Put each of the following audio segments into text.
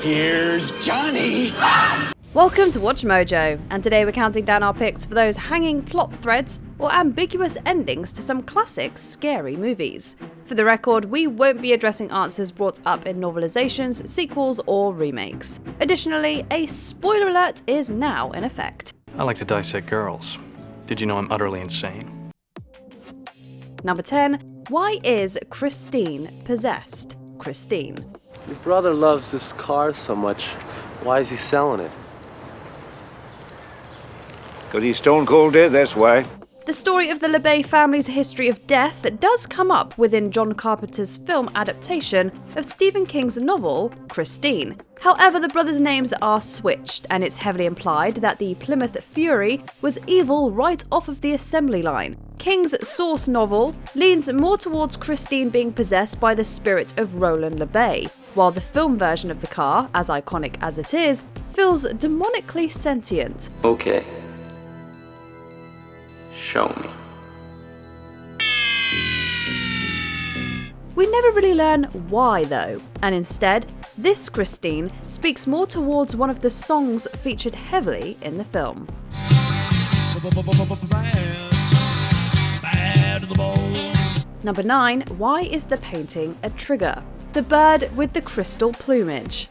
Here's Johnny! Welcome to WatchMojo, and today we're counting down our picks for those hanging plot threads or ambiguous endings to some classic scary movies. For the record, we won't be addressing answers brought up in novelizations, sequels, or remakes. Additionally, a spoiler alert is now in effect. I like to dissect girls. Did you know I'm utterly insane? Number 10. Why is Christine possessed? Christine. Your brother loves this car so much. Why is he selling it? Because he's stone cold dead, that's why. The story of the LeBay family's history of death does come up within John Carpenter's film adaptation of Stephen King's novel, Christine. However, the brothers' names are switched, and it's heavily implied that the Plymouth Fury was evil right off of the assembly line. King's source novel leans more towards Christine being possessed by the spirit of Roland LeBay, while the film version of the car, as iconic as it is, feels demonically sentient. Okay. Show me. We never really learn why though, and instead, this Christine speaks more towards one of the songs featured heavily in the film. Number 9. Why is the painting a trigger? The bird with the crystal plumage.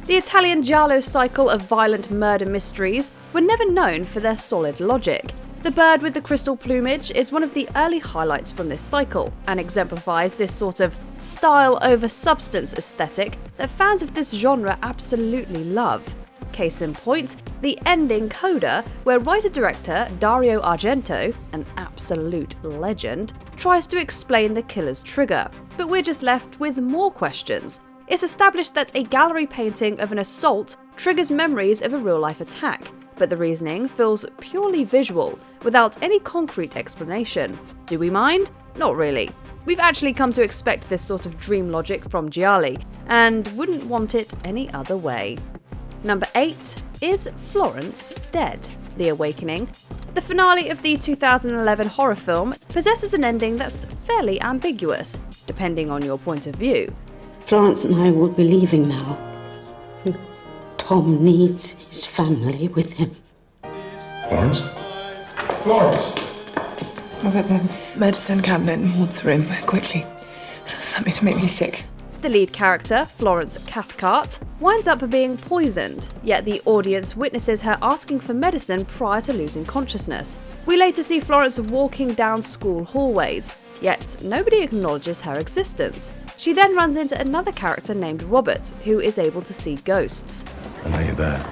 The Italian giallo cycle of violent murder mysteries were never known for their solid logic. The bird with the crystal plumage is one of the early highlights from this cycle, and exemplifies this sort of style over substance aesthetic that fans of this genre absolutely love. Case in point, the ending coda, where writer-director Dario Argento, an absolute legend, tries to explain the killer's trigger, but we're just left with more questions. It's established that a gallery painting of an assault triggers memories of a real-life attack, but the reasoning feels purely visual, without any concrete explanation. Do we mind? Not really. We've actually come to expect this sort of dream logic from Gialli, and wouldn't want it any other way. Number 8. Is Florence dead? The Awakening. The finale of the 2011 horror film possesses an ending that's fairly ambiguous, depending on your point of view. Florence and I will be leaving now. Tom needs his family with him. Florence? Florence! I've got the medicine cabinet in Maud's room, quickly. Something to make me sick. The lead character, Florence Cathcart, winds up being poisoned, yet the audience witnesses her asking for medicine prior to losing consciousness. We later see Florence walking down school hallways, yet nobody acknowledges her existence. She then runs into another character named Robert, who is able to see ghosts. I know you're there.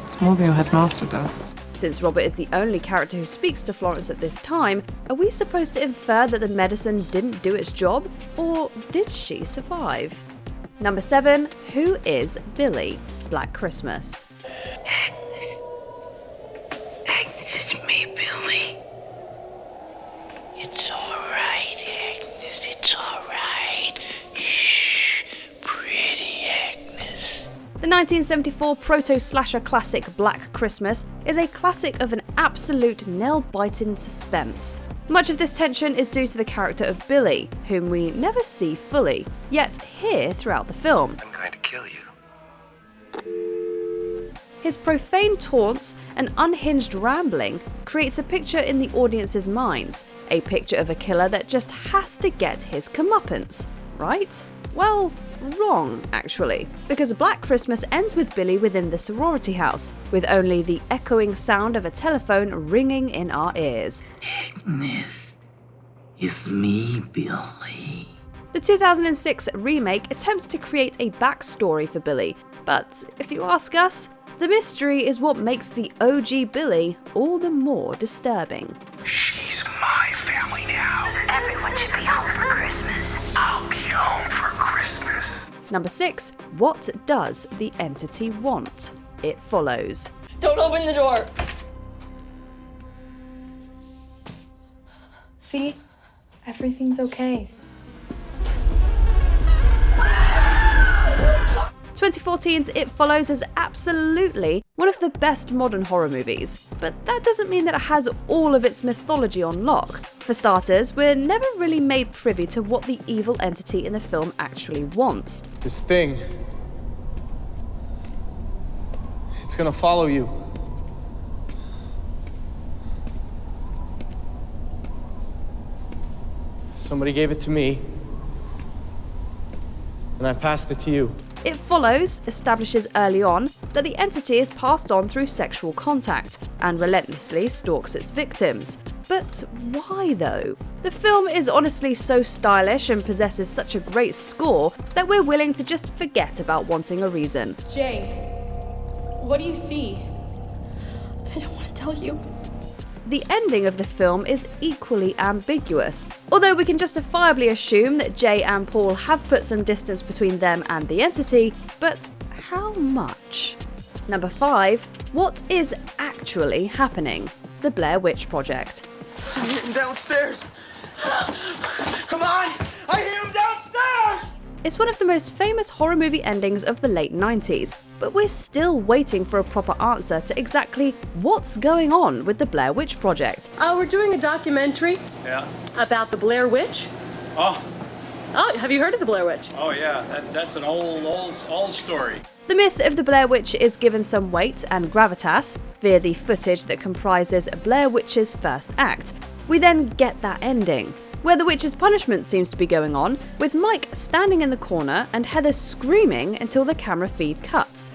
It's more than your headmaster does. Since Robert is the only character who speaks to Florence at this time, are we supposed to infer that the medicine didn't do its job, or did she survive? Number 7. Who is Billy? Black Christmas. Agnes, it's me, Billy. It's all right, Agnes. It's all right. Shh, pretty Agnes. The 1974 proto-slasher classic Black Christmas is a classic of an absolute nail-biting suspense. Much of this tension is due to the character of Billy, whom we never see fully, yet hear throughout the film. I'm going to kill you. His profane taunts and unhinged rambling creates a picture in the audience's minds, a picture of a killer that just has to get his comeuppance, right? Well, wrong, actually, because Black Christmas ends with Billy within the sorority house, with only the echoing sound of a telephone ringing in our ears. Agnes, it's me, Billy. The 2006 remake attempts to create a backstory for Billy, but if you ask us, the mystery is what makes the OG Billy all the more disturbing. She's my family now. Everyone should be home for Christmas. I'll be home for Christmas. Number 6. What does the entity want? It follows. Don't open the door. See? Everything's okay. 2014's It Follows is absolutely one of the best modern horror movies, but that doesn't mean that it has all of its mythology on lock. For starters, we're never really made privy to what the evil entity in the film actually wants. This thing It's gonna follow you. Somebody gave it to me, and I passed it to you. It Follows establishes early on that the entity is passed on through sexual contact and relentlessly stalks its victims. But why though? The film is honestly so stylish and possesses such a great score that we're willing to just forget about wanting a reason. Jay, what do you see? I don't want to tell you. The ending of the film is equally ambiguous, although we can justifiably assume that Jay and Paul have put some distance between them and the entity, but how much? Number 5. What is actually happening? The Blair Witch Project. I hear him downstairs. Come on! I hear him downstairs! It's one of the most famous horror movie endings of the late 90s, but we're still waiting for a proper answer to exactly what's going on with the Blair Witch Project. We're doing a documentary about the Blair Witch. Oh, have you heard of the Blair Witch? oh yeah, that's an old story. The myth of the Blair Witch is given some weight and gravitas via the footage that comprises Blair Witch's first act. We then get that ending, where the witch's punishment seems to be going on, with Mike standing in the corner and Heather screaming until the camera feed cuts.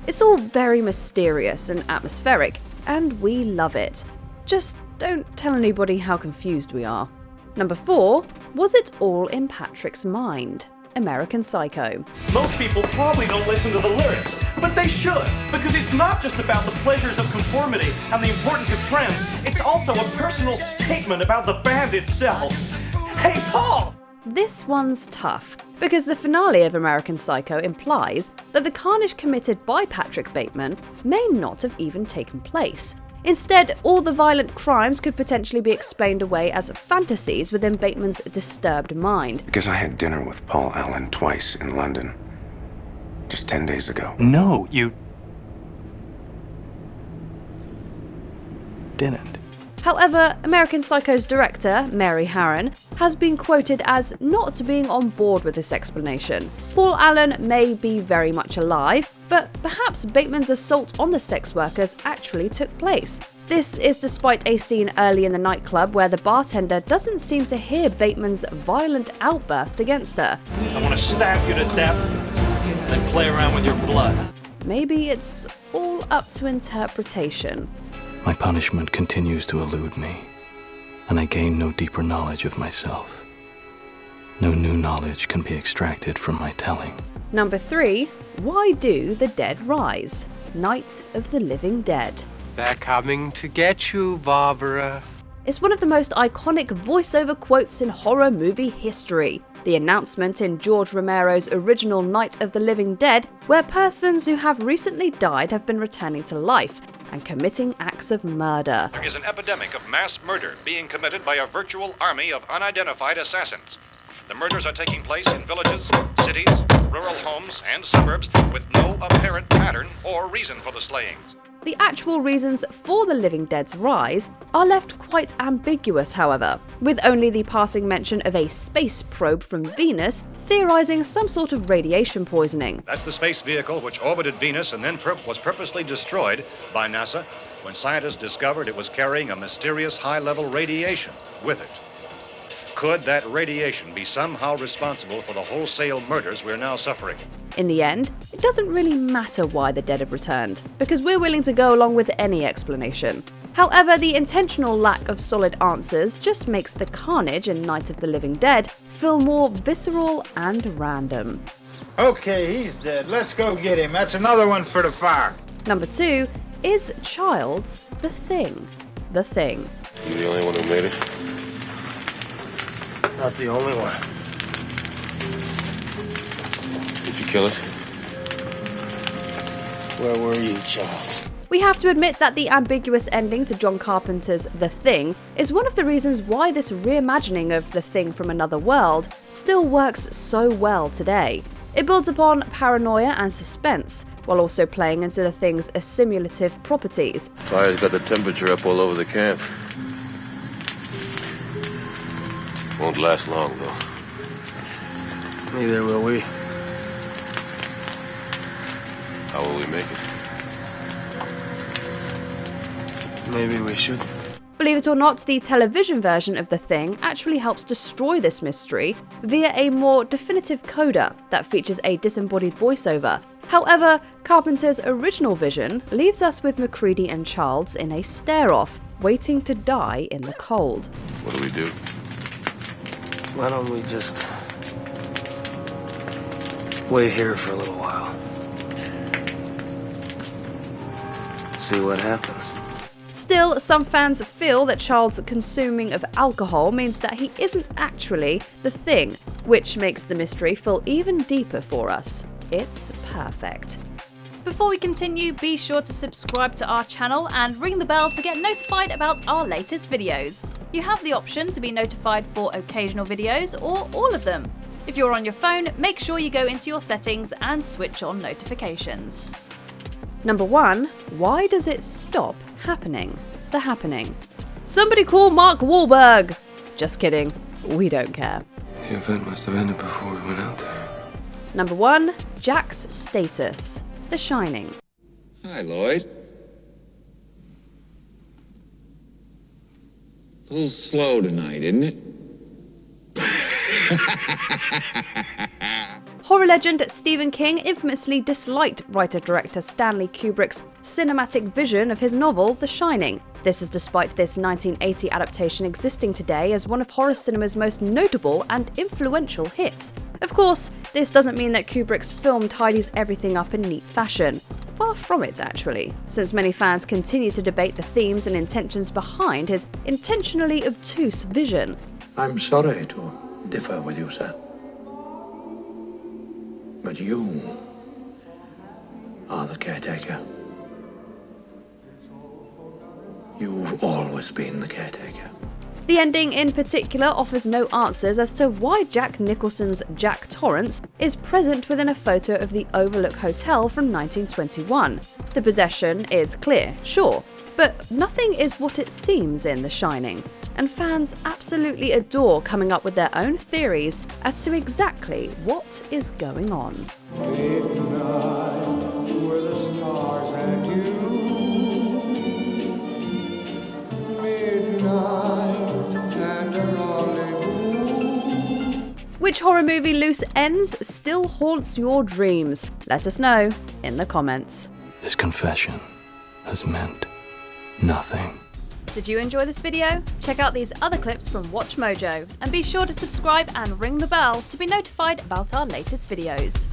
It's all very mysterious and atmospheric, and we love it. Just don't tell anybody how confused we are. Number 4, was it all in Patrick's mind? American Psycho. Most people probably don't listen to the lyrics, but they should, because it's not just about the pleasures of conformity and the importance of trends, it's also a personal statement about the band itself. Hey, Paul! This one's tough, because the finale of American Psycho implies that the carnage committed by Patrick Bateman may not have even taken place. Instead, all the violent crimes could potentially be explained away as fantasies within Bateman's disturbed mind. Because I had dinner with Paul Allen twice in London. Just 10 days ago. No, you didn't. However, American Psycho's director, Mary Harron, has been quoted as not being on board with this explanation. Paul Allen may be very much alive, but perhaps Bateman's assault on the sex workers actually took place. This is despite a scene early in the nightclub where the bartender doesn't seem to hear Bateman's violent outburst against her. I want to stab you to death, then play around with your blood. Maybe it's all up to interpretation. My punishment continues to elude me, and I gain no deeper knowledge of myself. No new knowledge can be extracted from my telling. Number 3, why do the dead rise? Night of the Living Dead. They're coming to get you, Barbara. It's one of the most iconic voiceover quotes in horror movie history. The announcement in George Romero's original Night of the Living Dead, where persons who have recently died have been returning to life and committing acts of murder. There is an epidemic of mass murder being committed by a virtual army of unidentified assassins. The murders are taking place in villages, cities, rural homes, and suburbs with no apparent pattern or reason for the slayings. The actual reasons for the Living Dead's rise are left quite ambiguous, however, with only the passing mention of a space probe from Venus theorizing some sort of radiation poisoning. That's the space vehicle which orbited Venus and then was purposely destroyed by NASA when scientists discovered it was carrying a mysterious high-level radiation with it. Could that radiation be somehow responsible for the wholesale murders we're now suffering? In the end, it doesn't really matter why the dead have returned, because we're willing to go along with any explanation. However, the intentional lack of solid answers just makes the carnage in Night of the Living Dead feel more visceral and random. Okay, he's dead. Let's go get him. That's another one for the fire. Number 2, is Childs the Thing? The Thing. You the only one who made it? Not the only one. Did you kill it? Where were you, Charles? We have to admit that the ambiguous ending to John Carpenter's The Thing is one of the reasons why this reimagining of The Thing from Another World still works so well today. It builds upon paranoia and suspense, while also playing into The Thing's assimilative properties. Fire's got the temperature up all over the camp. Won't last long, though. Neither will we. How will we make it? Maybe we should. Believe it or not, the television version of The Thing actually helps destroy this mystery via a more definitive coda that features a disembodied voiceover. However, Carpenter's original vision leaves us with MacReady and Childs in a stare-off, waiting to die in the cold. What do we do? Why don't we just wait here for a little while? See what happens. Still, some fans feel that Childs' consuming of alcohol means that he isn't actually the Thing, which makes the mystery feel even deeper for us. It's perfect. Before we continue, be sure to subscribe to our channel and ring the bell to get notified about our latest videos. You have the option to be notified for occasional videos or all of them. If you're on your phone, make sure you go into your settings and switch on notifications. Number 1. Why does it stop happening? The Happening. Somebody call Mark Wahlberg! Just kidding, we don't care. The event must have ended before we went out there. Number 1. Jack's status. The Shining. Hi, Lloyd. A little slow tonight, isn't it? Horror legend Stephen King infamously disliked writer-director Stanley Kubrick's cinematic vision of his novel, The Shining. This is despite this 1980 adaptation existing today as one of horror cinema's most notable and influential hits. Of course, this doesn't mean that Kubrick's film tidies everything up in neat fashion. Far from it, actually, since many fans continue to debate the themes and intentions behind his intentionally obtuse vision. I'm sorry to differ with you, sir. But you are the caretaker. You've always been the caretaker. The ending in particular offers no answers as to why Jack Nicholson's Jack Torrance is present within a photo of the Overlook Hotel from 1921. The possession is clear, sure, but nothing is what it seems in The Shining, and fans absolutely adore coming up with their own theories as to exactly what is going on. Which horror movie loose ends still haunts your dreams? Let us know in the comments. This confession has meant nothing. Did you enjoy this video? Check out these other clips from WatchMojo and be sure to subscribe and ring the bell to be notified about our latest videos.